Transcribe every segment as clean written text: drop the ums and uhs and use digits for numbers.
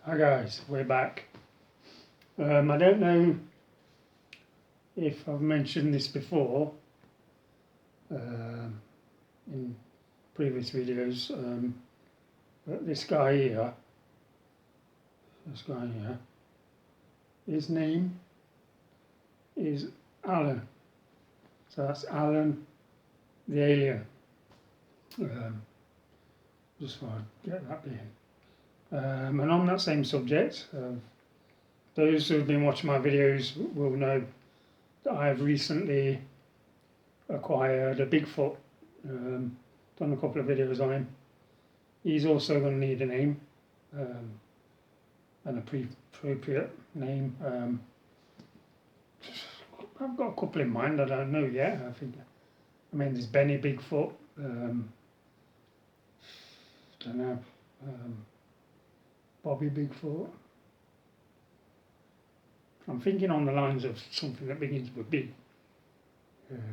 Hi guys, we're back. I don't know if I've mentioned this before in previous videos, but this guy here, his name is Alan. So that's Alan the alien. Just thought I'd get that in. And on that same subject, those who have been watching my videos will know that I've recently acquired a Bigfoot. Done a couple of videos on him. He's also going to need a name, an appropriate name. I've got a couple in mind. I don't know yet. I mean, there's Benny Bigfoot. Don't know. Bobby Bigfoot. I'm thinking on the lines of something that begins with B,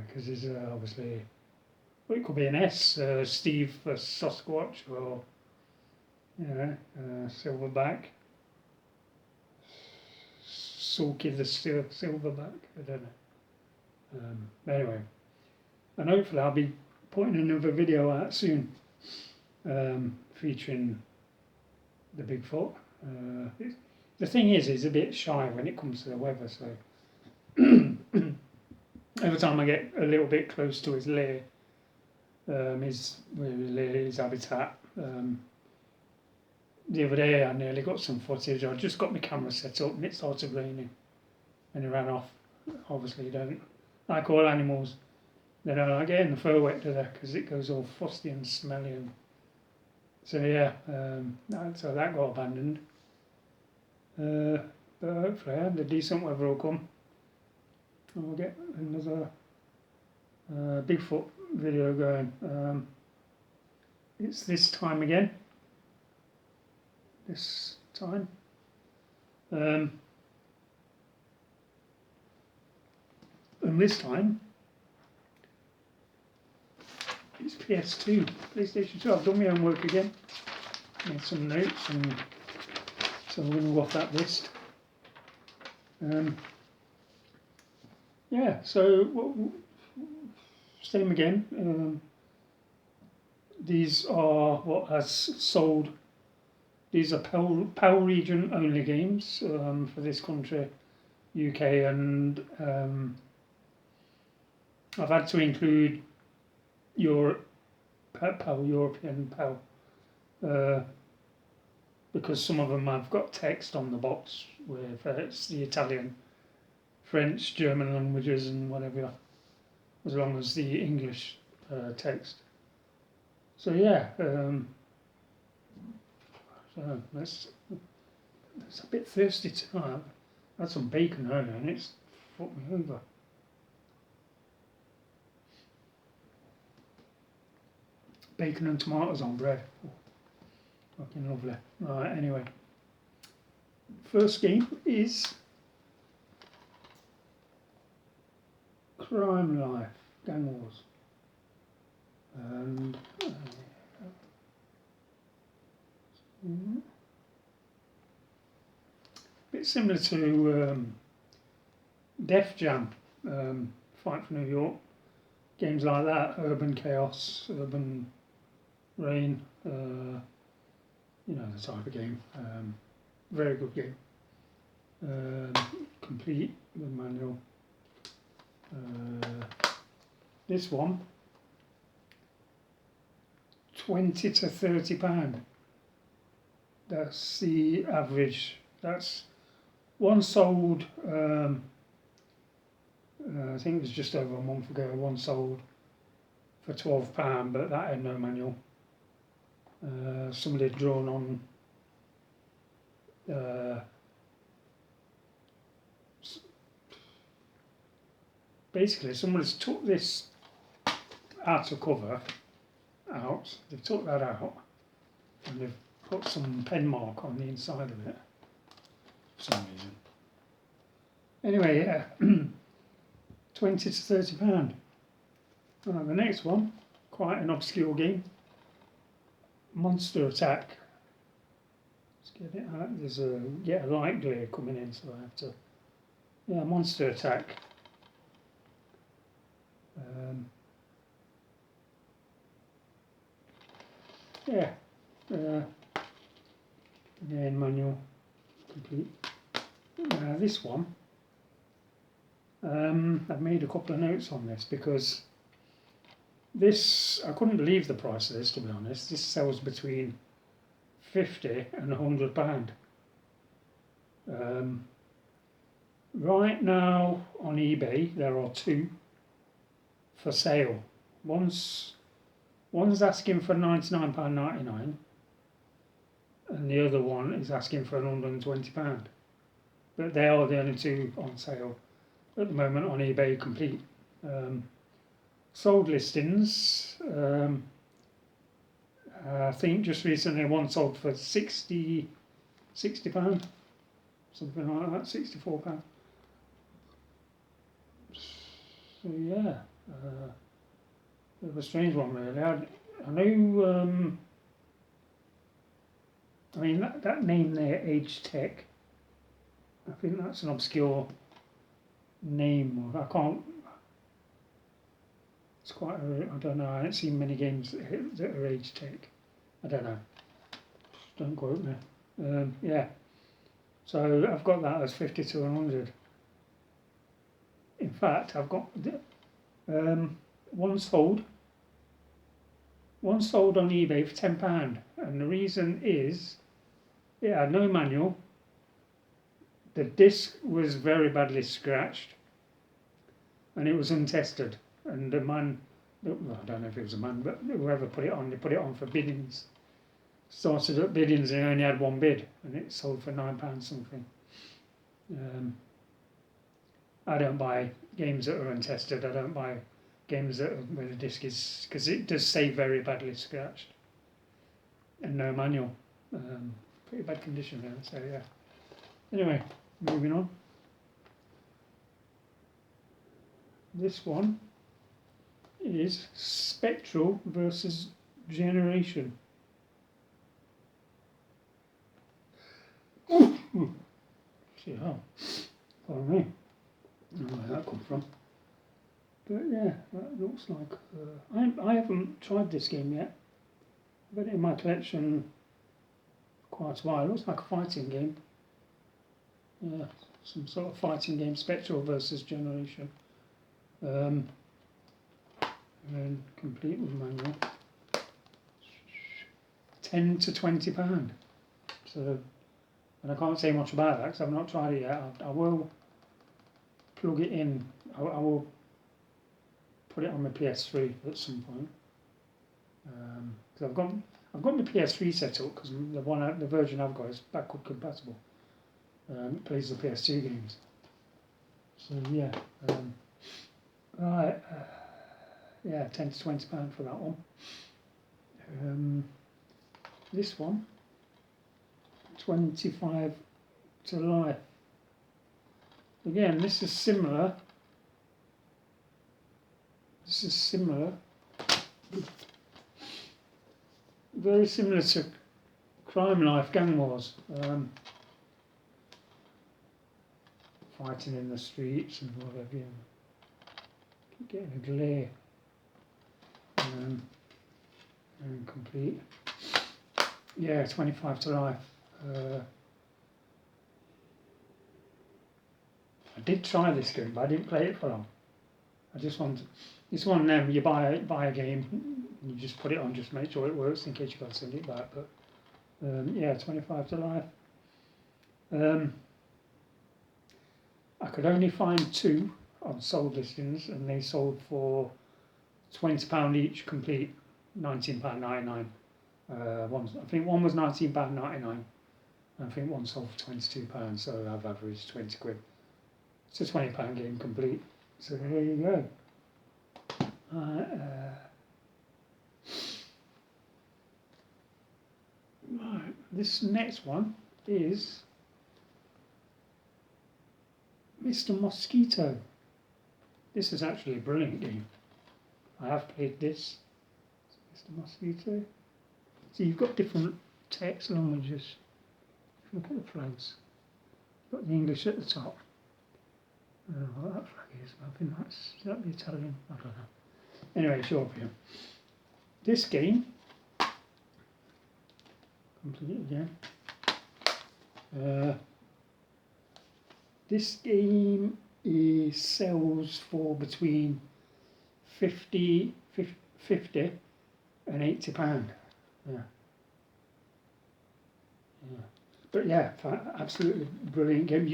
because there's obviously, well, it could be an S, Steve for Sasquatch, or Silverback, Sulky the Silverback. I don't know. Anyway, and hopefully I'll be putting another video out soon, featuring the Bigfoot. The thing is, he's a bit shy when it comes to the weather, so every time I get a little bit close to his lair, his habitat, the other day I nearly got some footage. I just got my camera set up and it started raining and he ran off. Obviously you don't, like all animals, they don't like getting the fur wet, do they? Because it goes all fusty and smelly. And so yeah, so that got abandoned. But hopefully the decent weather will come and we'll get another Bigfoot video going. It's this time again. This time. And this time it's ps2, PlayStation 2. I've done my own work again. Made some notes, and so we're going to go off that list. Yeah, so same again. These are what has sold. These are PAL region only games for this country, UK, and I've had to include European PAL, because some of them have got text on the box with it's the Italian, French, German languages and whatever, as long as the English text. So yeah, so it's a bit thirsty tonight. I had some bacon earlier and it's fucked me over. Bacon and tomatoes on bread. Oh, fucking lovely. Right, anyway. First game is Crime Life, Gang Wars. And bit similar to Def Jam, Fight for New York. Games like that, Urban Chaos, Urban Rain, you know the type of game. Very good game. Complete with manual. This one, £20 to £30. That's the average. That's one sold. I think it was just over a month ago. One sold for £12, but that had no manual. Somebody had drawn on. Basically, somebody's took this outer cover out. They've took that out, and they've put some pen mark on the inside of it for some reason. Anyway, yeah, £20 to £30. The next one, quite an obscure game. Monster Attack. get it out. There's a light glare coming in, so I have to. Yeah, monster attack. Yeah. Again, manual complete. This one. I've made a couple of notes on this because this, I couldn't believe the price of this, to be honest. This sells between £50 and £100. Right now on eBay there are two for sale. One's asking for £99.99 and the other one is asking for £120. But they are the only two on sale at the moment on eBay complete. Sold listings, I think just recently one sold for £60, something like that, £64. So yeah, bit of a strange one really. I know, I mean that name there, Age Tech, I think that's an obscure name. I can't. It's quite. I don't know. I haven't seen many games that are Age Tech. I don't know. Don't quote me. Yeah. So I've got that as 50 to 100. In fact, I've got one sold on eBay for £10, and the reason is it had no manual. The disc was very badly scratched, and it was untested. And the man, well, I don't know if it was a man, but whoever put it on, they put it on for biddings. Started at biddings and only had one bid, and it sold for £9 something. I don't buy games that are untested. I don't buy games that are, where the disc is, because it does say very badly scratched and no manual. Pretty bad condition there. So yeah. Anyway, moving on. This one is Spectral versus Generation. See how? Pardon me. I don't know where that come from. But yeah, that looks like. I haven't tried this game yet. I've had it in my collection quite a while. It looks like a fighting game. Yeah, some sort of fighting game, Spectral versus Generation. And complete with manual. £10 to £20. So, and I can't say much about that because I've not tried it yet. I will plug it in. I will put it on my ps2 at some point. Because I've got my ps3 set up because the version I've got is backward compatible. It plays the ps2 games. So yeah, right. Yeah, £10 to £20 for that one. This one, 25 to life. Again, this is similar. Very similar to Crime Life Gang Wars. Fighting in the streets and whatever. Keep getting a glare. And complete. Yeah, 25 to life. I did try this game, but I didn't play it for long. I just wanted. It's one of them. You buy a game, you just put it on, just make sure it works in case you got to send it back. But yeah, 25 to life. I could only find two on sold listings, and they sold for £20 each, complete, £19.99. I think one was £19.99. I think one sold for £22, so I've averaged 20 quid. It's a £20 game complete. So there you go. Right, this next one is Mr. Mosquito. This is actually a brilliant game. I have played this. Mr. Mosquito. So you've got different text languages. Look at the flags. Got the English at the top. I don't know what that flag is. I think is that the Italian? I don't know. Anyway, show up here. This game, complete again. This game sells for between 50 and £80. Yeah. But yeah, absolutely brilliant game.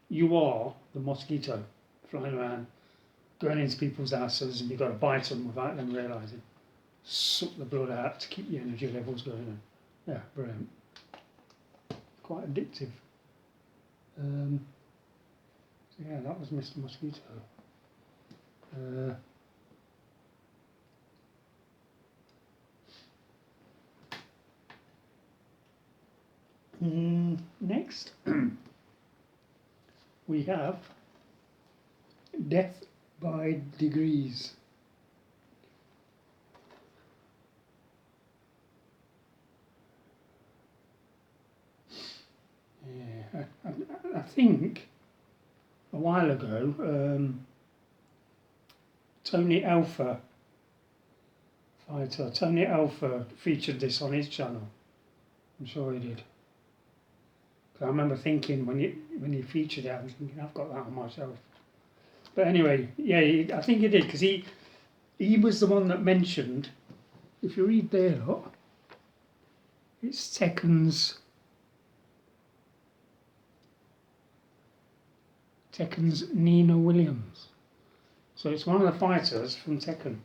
You are the mosquito flying around, going into people's houses, and you've got to bite them without them realising. Suck the blood out to keep your energy levels going on. Yeah, brilliant. Quite addictive. So yeah, that was Mr. Mosquito. Next, we have Death by Degrees. Yeah, I think a while ago, Tony Alpha featured this on his channel. I'm sure he did. I remember thinking when he featured it, I was thinking I've got that on myself. But anyway, yeah, I think he did, because he was the one that mentioned. If you read there, look, it's Tekken's Nina Williams. So it's one of the fighters from Tekken,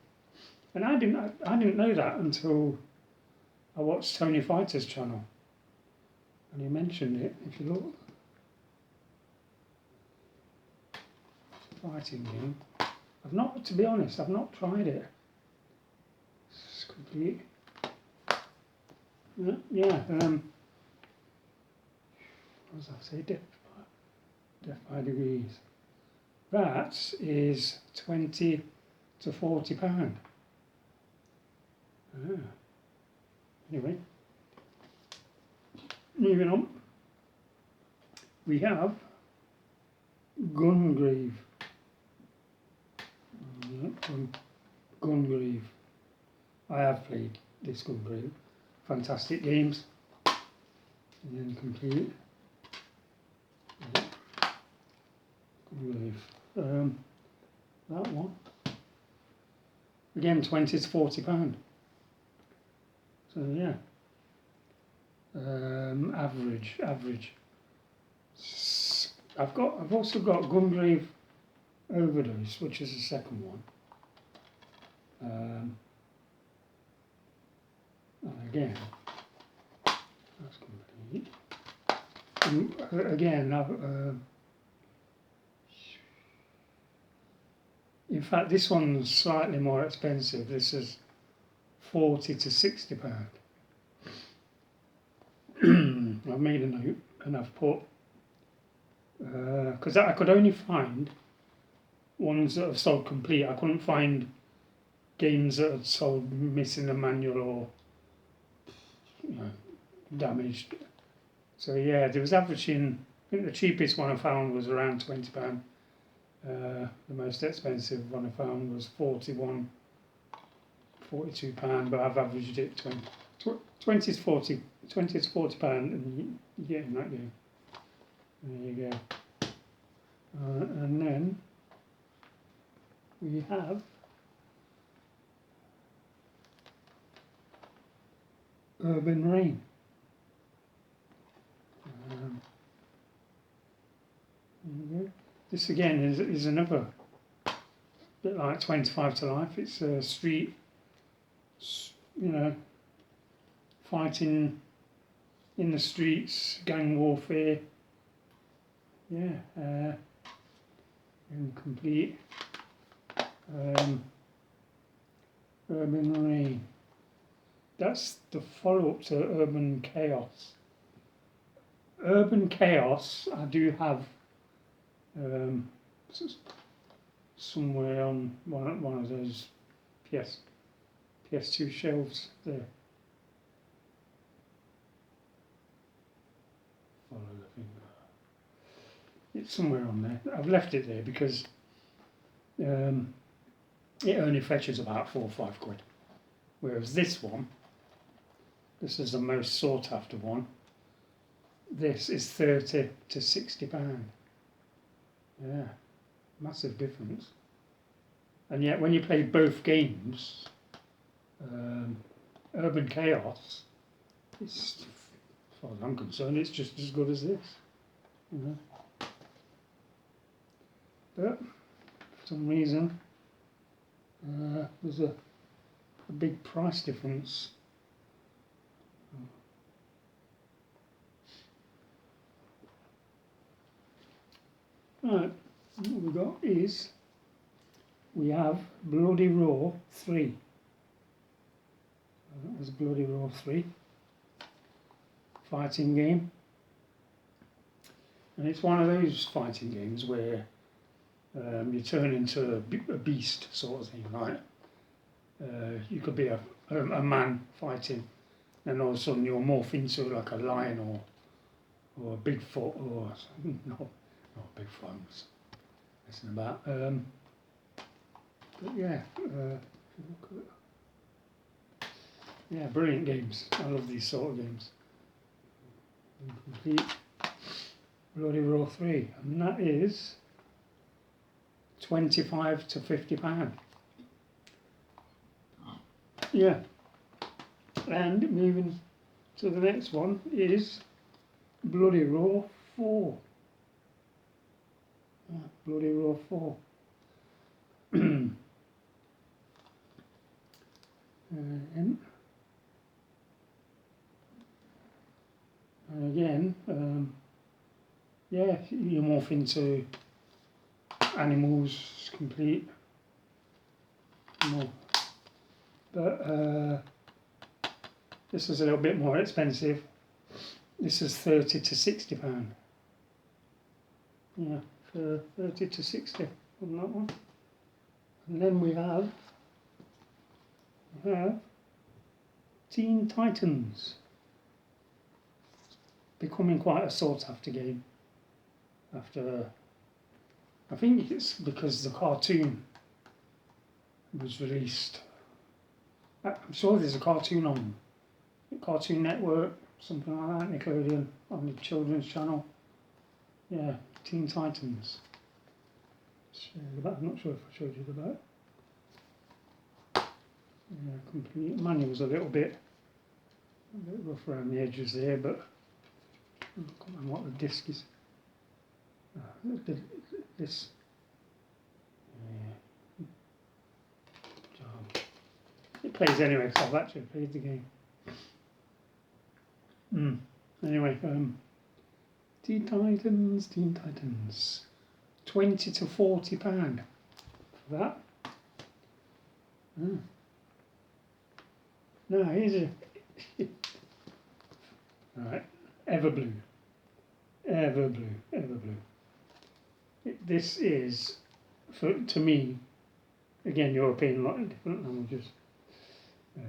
and I didn't know that until I watched Tony Fighter's channel. And he mentioned it. If you look, fighting game. To be honest, I've not tried it. It's complete. Yeah. What was I say? Death by Degrees. That is £20 to £40. Anyway. Moving on, we have Gungrave. Gungrave. I have played this Gungrave. Fantastic games. And then complete. Gungrave. That one. Again, £20 to £40. So yeah. Average. I've also got Gungrave Overdose, which is the second one. And again, that's complete. And again, in fact, this one's slightly more expensive. This is £40 to £60. I've made a note and I've put, because I could only find ones that have sold complete. I couldn't find games that had sold missing a manual or damaged. So yeah, there was averaging, I think the cheapest one I found was around £20. The most expensive one I found was £42, but I've averaged it 20 to £40, and you get in that game. There you go. And then we have Urban Rain. There you go. This again is another bit like 25 to Life. It's a street, fighting in the streets, gang warfare. Yeah, incomplete. Urban Rain. That's the follow-up to Urban Chaos. Urban Chaos, I do have somewhere on one of those ps2 shelves there. think. It's somewhere on there. I've left it there because it only fetches about 4 or 5 quid. Whereas this one, this is the most sought after one, this is 30 to 60 pound. Yeah, massive difference. And yet when you play both games, Urban Chaos, it's, as far as I'm concerned, it's just as good as this. You know? But for some reason, there's a big price difference. Right, what we've got is, we have Bloody Roar 3. That was Bloody Roar 3. Fighting game. And it's one of those fighting games where you turn into a beast sort of thing, right? You could be a man fighting, and all of a sudden you'll morph into like a lion or a Bigfoot or something. No, not Bigfoot, I'm just messing about. But yeah, yeah, brilliant games. I love these sort of games. Complete Bloody Roar 3, and that is 25 to 50 pound. Yeah, and moving to the next one is Bloody Roar 4. Yeah, Bloody Roar 4. And again, yeah, you morph into animals, complete. But this is a little bit more expensive. This is 30 to 60 pound. Yeah, for 30 to 60 on that one. And then we have Teen Titans. Becoming quite a sought after game. After, I think it's because the cartoon was released. I'm sure there's a cartoon on Cartoon Network, something like that, Nickelodeon, on the children's channel. Yeah, Teen Titans. I'm not sure if I showed you the back. Yeah, complete. Manual's a bit rough around the edges there, but I can't remember what the disc is. This. Yeah. It plays anyway, so I've actually played the game. Anyway, Teen Titans. 20 to 40 pound for that. No, here's a right, Everblue. This is, to me, again, European, a lot of different languages.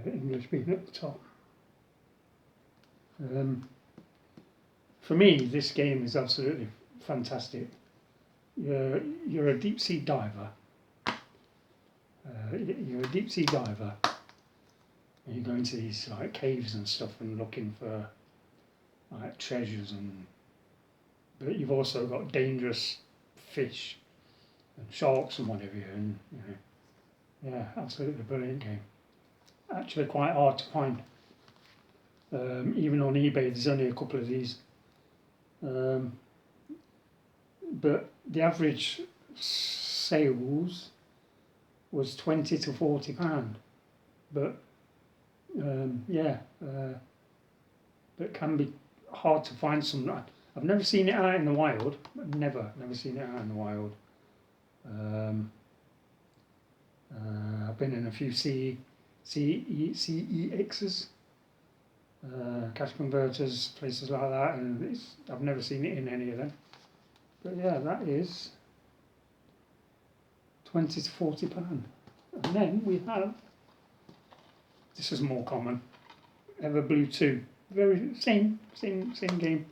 English being at the top. For me, this game is absolutely fantastic. You're a deep sea diver. You're a deep sea diver. And you go into these like caves and stuff and looking for like treasures, but you've also got dangerous fish and sharks and whatever, and you know, yeah, absolutely brilliant game. Actually, quite hard to find. Even on eBay, there's only a couple of these. But the average sales was 20 to 40 pound. But yeah, but can be hard to find some. I've never seen it out in the wild. Never seen it out in the wild. I've been in a few CEXs, cash converters, places like that, and I've never seen it in any of them. But yeah, that is 20 to 40 pound. And then we have, this is more common, Everblue 2. Very same game.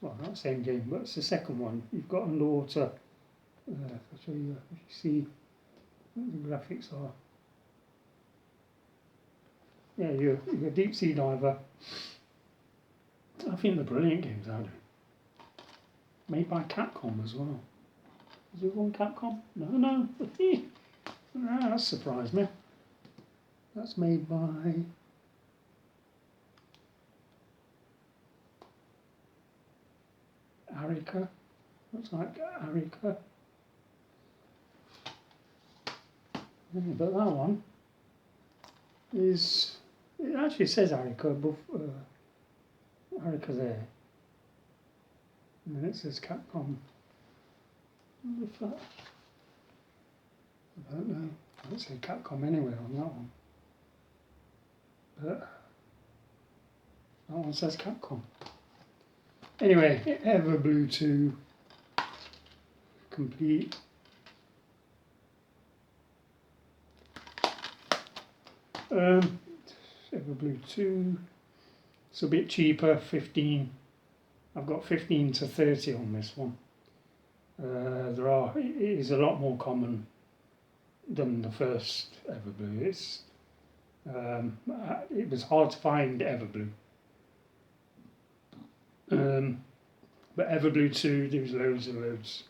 well, not the same game, but it's the second one. You've got underwater. I'll show you if you see what the graphics are. Yeah, you're a deep sea diver. I think they're brilliant games, aren't they? Made by Capcom as well. Is it one Capcom? No. That surprised me. That's made by Arica. Looks like Arica. Yeah, but that one is, it actually says Arica above Arica there. And then it says Capcom. If that, I don't know. I don't say Capcom anywhere on that one. But that one says Capcom. Anyway, Everblue 2 complete. Everblue 2. It's a bit cheaper, 15. I've got 15 to 30 on this one. It is a lot more common than the first Everblue. It was hard to find Everblue. But Everblue 2, there was loads.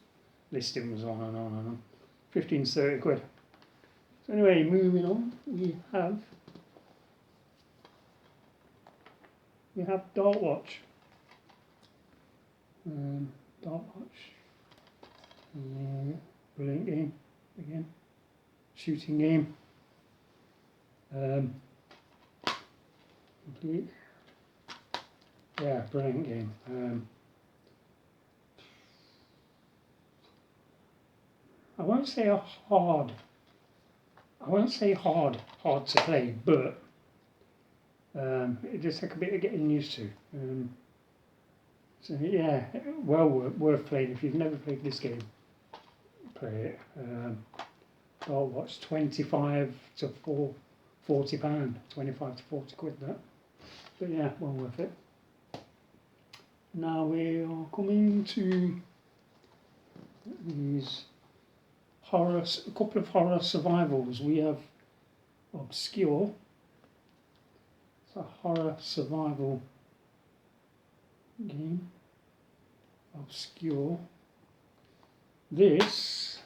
Listing was on and on. 15 to 30 quid. So anyway, moving on, we have Dartwatch. Dartwatch. Brilliant game again. Shooting game. Complete. Yeah, brilliant game. I won't say hard to play, but it just took a bit of getting used to. So yeah, well worth playing. If you've never played this game, play it. Dartwatch, 25 to £40, 25 to 40 quid that. But yeah, well worth it. Now we are coming to these a couple of horror survivals. We have Obscure. It's a horror survival game. Obscure. This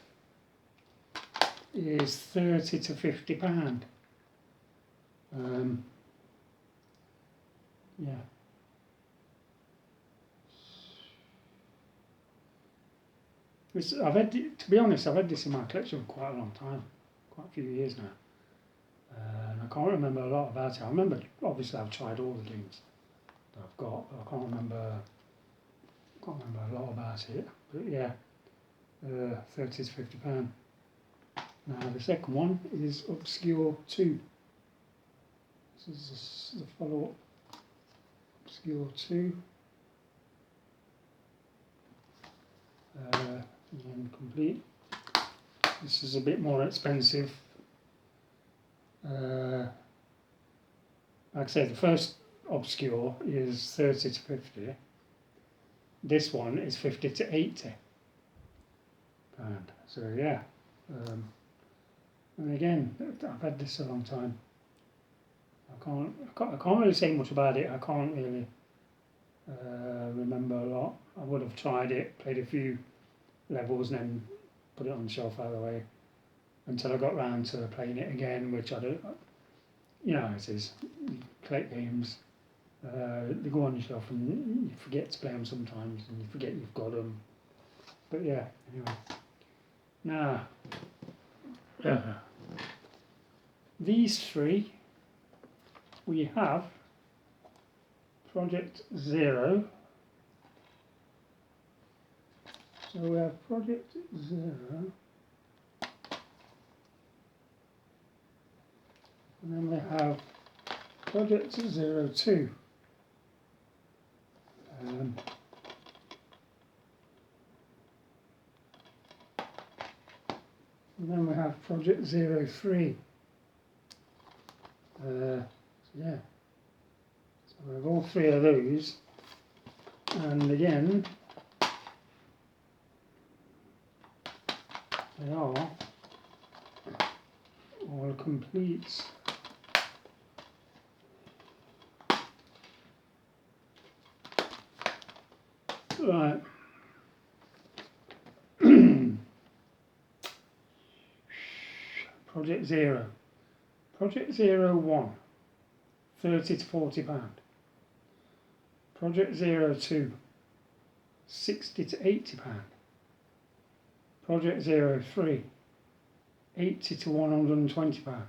is £30 to £50. Yeah. To be honest, I've had this in my collection for quite a long time, quite a few years now. And I can't remember a lot about it. I remember, obviously, I've tried all the games that I've got, but I can't remember a lot about it. But yeah, £30 to £50. Now the second one is Obscure 2. This is the follow-up. Obscure 2. And complete. This is a bit more expensive. Like I said, the first Obscure is 30 to 50. This one is 50 to 80 pound. So yeah. And again, I've had this a long time. I can't really say much about it. I can't really remember a lot. I would have tried it, played a few levels, and then put it on the shelf out of the way until I got round to playing it again, which I don't. You know how it is. You collect games, they go on your shelf, and you forget to play them sometimes, and you forget you've got them. But yeah, anyway. Now, these three, we have Project Zero. So we have Project Zero, and then we have Project 02. And then we have Project 03. So yeah, so we have all three of those. And again, they are all complete. Right. Project Zero. Project Zero 1, 30 to 40 pound. Project Zero 2, 60 to 80 pound. Project Zero 3, 80 to 120 pound.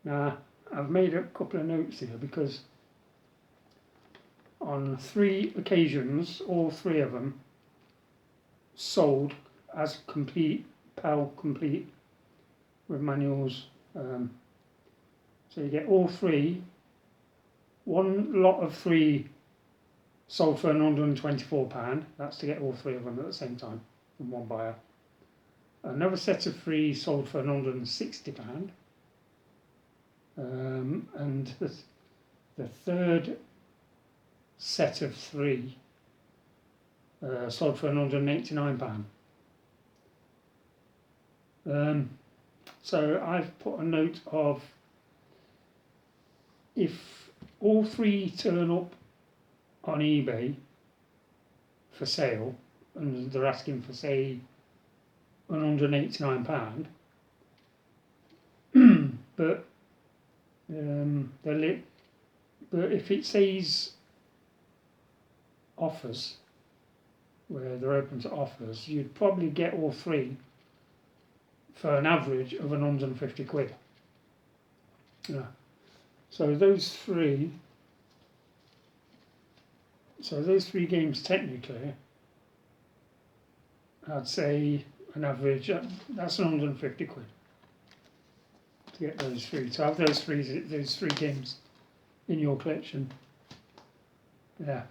Now, I've made a couple of notes here because on 3 occasions, all 3 of them sold as complete, PAL complete, with manuals. So you get all 3. One lot of 3 sold for £124. That's to get all 3 of them at the same time from one buyer. Another set of 3 sold for £160. And the third set of 3 sold for £189. So I've put a note of, if all 3 turn up on eBay for sale and they're asking for, say, £189, but but if it says offers, where they're open to offers, you'd probably get all 3 for an average of £150. Yeah. So those 3 games technically, I'd say an average, that's £150 to get those 3. To have those 3 games in your collection. Yeah.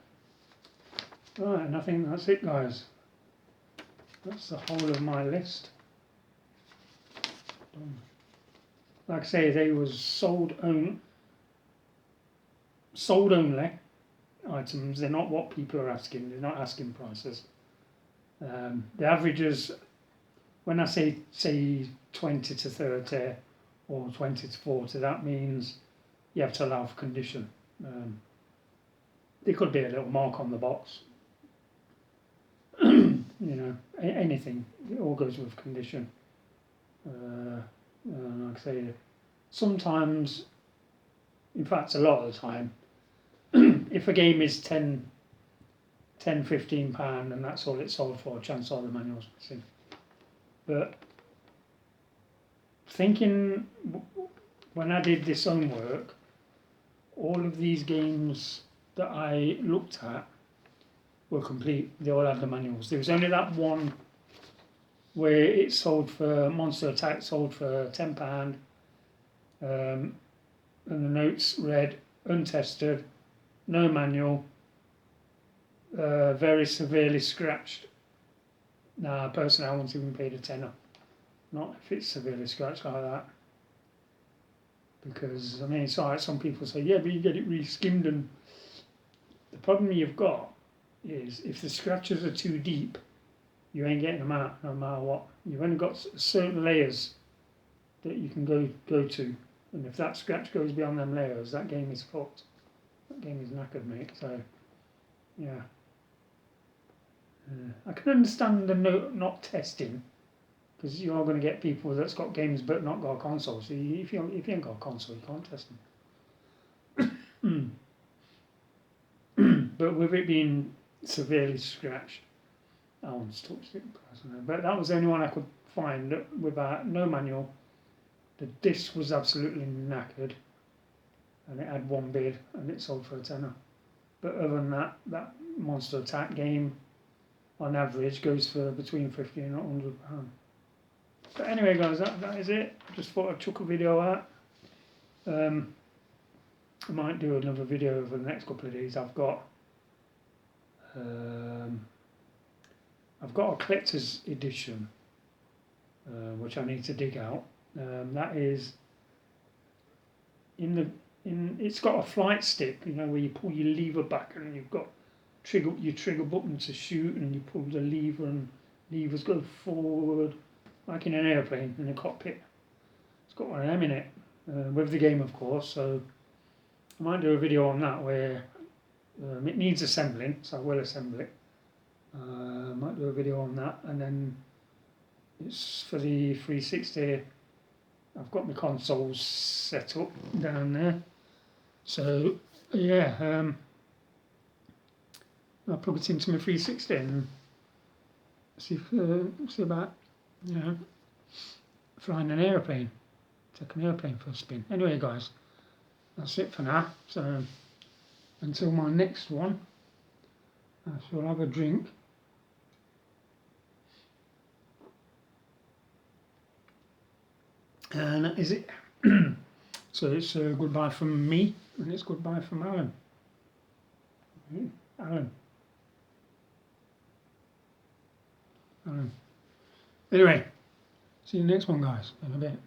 Right, and I think that's it, guys. That's the whole of my list. Like I say, they was sold only items. They're not what people are asking. They're not asking prices. The averages, when I say 20 to 30 or 20 to 40, that means you have to allow for condition. There could be a little mark on the box. Anything. It all goes with condition. Like I say, sometimes, in fact a lot of the time, if a game is 10, 15 pound and that's all it's sold for, chances are the manual's missing. But thinking, when I did this homework, all of these games that I looked at were complete. They all had the manuals. There was only that one where it sold for, Monster Attack sold for £10, and the notes read untested, no manual, very severely scratched. Nah, personally I wouldn't even paid a tenner. Not if it's severely scratched like that. Because, I mean, it's alright, some people say, yeah, but you get it re-skimmed, and the problem you've got is if the scratches are too deep, you ain't getting them out no matter what. You've only got certain layers that you can go to, and if that scratch goes beyond them layers, that game is fucked. That game is knackered, mate. So, yeah. I can understand the not testing, because you are going to get people that's got games but not got a console. So if you ain't got a console, you can't test them. But with it being severely scratched, I once touched it personally. But that was the only one I could find without no manual. The disc was absolutely knackered, and it had one bid, and it sold for a tenner. But other than that, that Monster Attack game, on average, goes for between £50 and £100. But anyway, guys, that is it. Just thought I'd chuck a video out. I might do another video over the next couple of days. I've got a collector's edition, which I need to dig out. That is it's got a flight stick, where you pull your lever back and you've got trigger button to shoot, and you pull the lever and levers go forward, like in an airplane in a cockpit. It's got one of them in it, with the game of course, so I might do a video on that where it needs assembling, so I will assemble it. I might do a video on that, and then it's for the 360. I've got my consoles set up down there, so yeah, I'll plug it into my 360 and see about, you know, flying an aeroplane, take an airplane for a spin. Anyway guys, that's it for now, so until my next one, I shall have a drink. And that is it. So it's goodbye from me, and it's goodbye from Alan. Alan. Anyway, see you next one guys, in a bit.